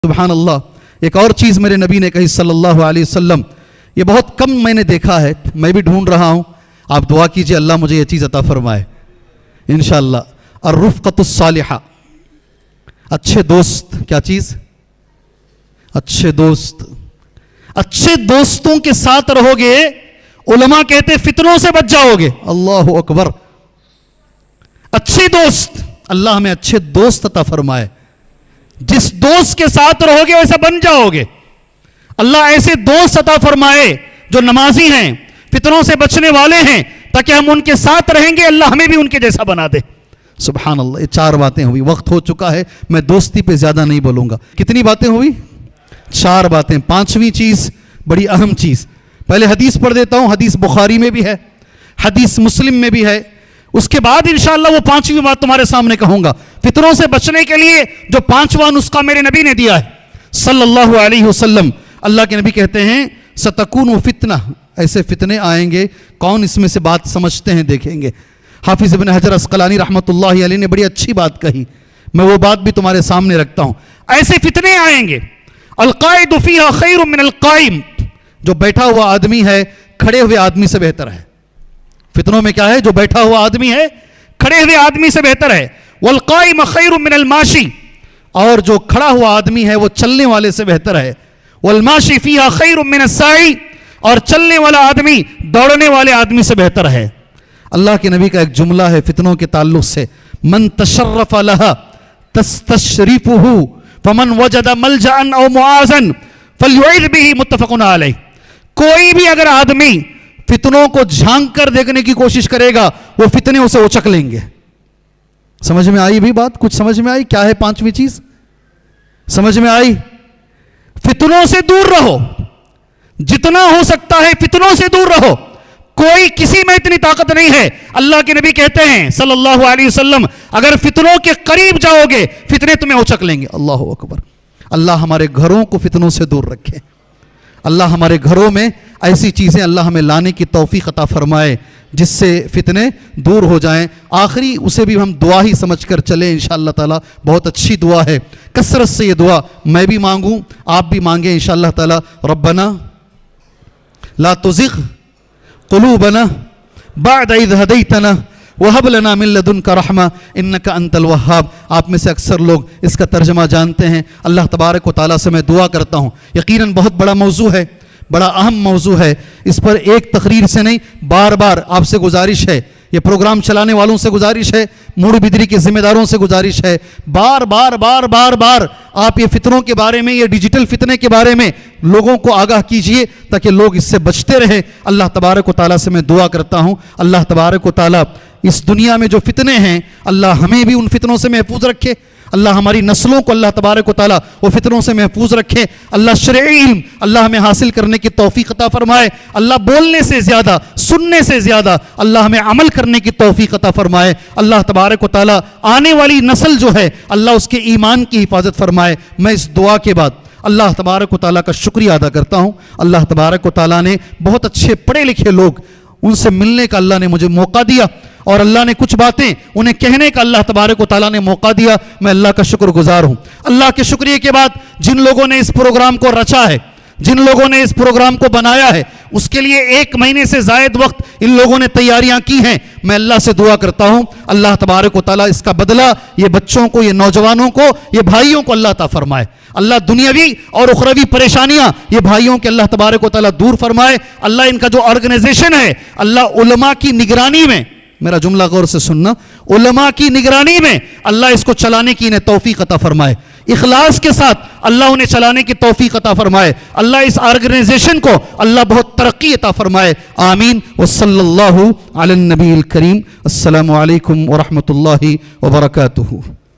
सुभान अल्लाह। एक और चीज़ मेरे नबी ने कही सल्लल्लाहु अलैहि वसल्लम, ये बहुत कम मैंने देखा है, मैं भी ढूंढ रहा हूँ, आप दुआ कीजिए अल्लाह मुझे ये चीज़ अता फरमाए इंशाअल्लाह। अर्रुफ़क़तुस सालिहा, अच्छे दोस्त। क्या चीज़? अच्छे दोस्त। अच्छे दोस्तों के साथ रहोगे, उलमा कहते फितनों से बच जाओगे। अल्लाहु अकबर। अच्छे दोस्त, अल्लाह हमें अच्छे दोस्त अता फरमाए। जिस दोस्त के साथ रहोगे वैसा बन जाओगे। अल्लाह ऐसे दोस्त अता फरमाए जो नमाजी हैं, फितनों से बचने वाले हैं, ताकि हम उनके साथ रहेंगे, अल्लाह हमें भी उनके जैसा बना दे। सुभान अल्लाह। ये 4 बातें हुई, वक्त हो चुका है, मैं दोस्ती पे ज्यादा नहीं बोलूंगा। कितनी बातें हुई? 4 बातें। 5वीं चीज, बड़ी अहम चीज, पहले हदीस पढ़ देता हूं। हदीस बुखारी में भी है, हदीस मुस्लिम में भी है। उसके बाद इंशाअल्लाह वो 5वीं बात तुम्हारे सामने कहूंगा। फितनों से बचने के लिए जो 5वां नुस्खा मेरे नबी ने दिया है सल्लल्लाहु अलैहि वसल्लम। अल्लाह के नबी कहते हैं सतकूनु फितना, ऐसे फितने आएंगे, कौन इसमें से बात समझते हैं देखेंगे। हाफिज इब्न हजर अस्कलानी रहमतुल्लाहि अलैहि ने बड़ी अच्छी बात कही, मैं वो बात भी तुम्हारे सामने रखता हूं। ऐसे फितने आएंगे, अलकाइदु फीहा खैरुम मिनल काइम, जो बैठा हुआ आदमी है खड़े हुए आदमी से बेहतर है। फितनों में क्या है? जो बैठा हुआ आदमी है खड़े हुए आदमी से बेहतर है। वल काइम खैरुम मिनल माशी, और जो खड़ा हुआ आदमी है वो चलने वाले से बेहतर है। वल माशी फीहा खैरुम मिनस साई, और चलने वाला आदमी दौड़ने वाले आदमी से बेहतर है। अल्लाह के नबी का एक जुमला है फितनों के ताल्लुक से, मन तशर्रफ लहा तस्तशरीफुहु फमन वजद मलजअन औ मुआज़न फलयुइज़ बिही, मुत्तफ़क़ुन अलैह। कोई भी अगर आदमी फितनों को झांक कर देखने की कोशिश करेगा, वो फितने उसे उचक लेंगे। समझ में आई भी बात? कुछ समझ में आई? क्या है 5वीं चीज? समझ में आई? फितनों से दूर रहो, जितना हो सकता है फितनों से दूर रहो। कोई किसी में इतनी ताकत नहीं है। अल्लाह के नबी कहते हैं सल्लल्लाहु अलैहि वसल्लम, अगर फितनों के करीब जाओगे फितने तुम्हें उचक लेंगे। अल्लाह अकबर। अल्लाह हमारे घरों को फितनों से दूर रखे। अल्लाह हमारे घरों में ऐसी चीज़ें अल्लाह हमें लाने की तौफीक अता फरमाए जिससे फितने दूर हो जाएं। आखिरी उसे भी हम दुआ ही समझ कर चले इंशाअल्लाह ताला। बहुत अच्छी दुआ है, कसरत से ये दुआ मैं भी मांगूं, आप भी मांगें इंशाअल्लाह ताला। रब्बना ला तुज़िग़ क़ुलूबना बअद इज़ हदैतना वहब लना मिन लदुनका रहमा इन्नका अंतल वह्हाब। आप में से अक्सर लोग इसका तर्जमा जानते हैं। अल्लाह तबारक व तआला से मैं दुआ करता हूँ, यकीनन बहुत बड़ा मौजू है, बड़ा अहम मौजू है। इस पर एक तकरीर से नहीं, बार बार आपसे गुजारिश है, ये प्रोग्राम चलाने वालों से गुजारिश है, मूड बिदरी के जिम्मेदारों से गुजारिश है, बार बार बार बार बार आप ये फितनों के बारे में, ये डिजिटल फितने के बारे में लोगों को आगाह कीजिए ताकि लोग इससे बचते रहे। अल्लाह तबारक व तआला से मैं दुआ करता हूँ, अल्लाह तबारक व तआला इस दुनिया में जो फितने हैं अल्लाह हमें भी उन फितनों से महफूज रखे। अल्लाह हमारी नस्लों को अल्लाह तबारक व तआला वो फितनों से महफूज रखे। अल्लाह शरई इल्म अल्लाह हमें हासिल करने की तौफीक अता फरमाए। अल्लाह बोलने से ज़्यादा, सुनने से ज़्यादा अल्लाह हमें अमल करने की तौफीक अता फरमाए। अल्लाह तबारक व तआला आने वाली नस्ल जो है अल्लाह उसके ईमान की हिफाजत फरमाए। मैं इस दुआ के बाद अल्लाह तबारक व तआला का शुक्रिया अदा करता हूँ। अल्लाह तबारक व तआला ने बहुत अच्छे पढ़े लिखे लोग, उनसे मिलने का अल्लाह ने मुझे मौका दिया, और अल्लाह ने कुछ बातें उन्हें कहने का अल्लाह तबारक व तआला ने मौका दिया। मैं अल्लाह का शुक्रगुजार हूँ। अल्लाह के शुक्रिया के बाद जिन लोगों ने इस प्रोग्राम को रचा है, जिन लोगों ने इस प्रोग्राम को बनाया है, उसके लिए 1 महीने से ज़ायद वक्त इन लोगों ने तैयारियां की हैं। मैं अल्लाह से दुआ करता हूँ अल्लाह तबारक व तआला इसका बदला ये बच्चों को, ये नौजवानों को, ये भाइयों को अल्लाह अता फरमाए। अल्लाह दुनियावी और उखरवी परेशानियां ये भाइयों के अल्लाह तबारक व तआला दूर फरमाए। अल्लाह इनका जो ऑर्गेनाइजेशन है अल्लाह उलमा की निगरानी में, मेरा जुमला गौर से सुनना, उलमा की निगरानी में अल्लाह इसको चलाने की इन्हें तौफीक अता फरमाए। इखलास के साथ अल्लाह उन्हें चलाने की तौफीक अता फरमाए। अल्लाह इस ऑर्गेनाइजेशन को अल्लाह बहुत तरक्की अता फरमाए। आमीन। वसल्लल्लाहु अला नबील करीम। अस्सलामु अलैकुम व रहमतुल्लाहि व बरकातुहू।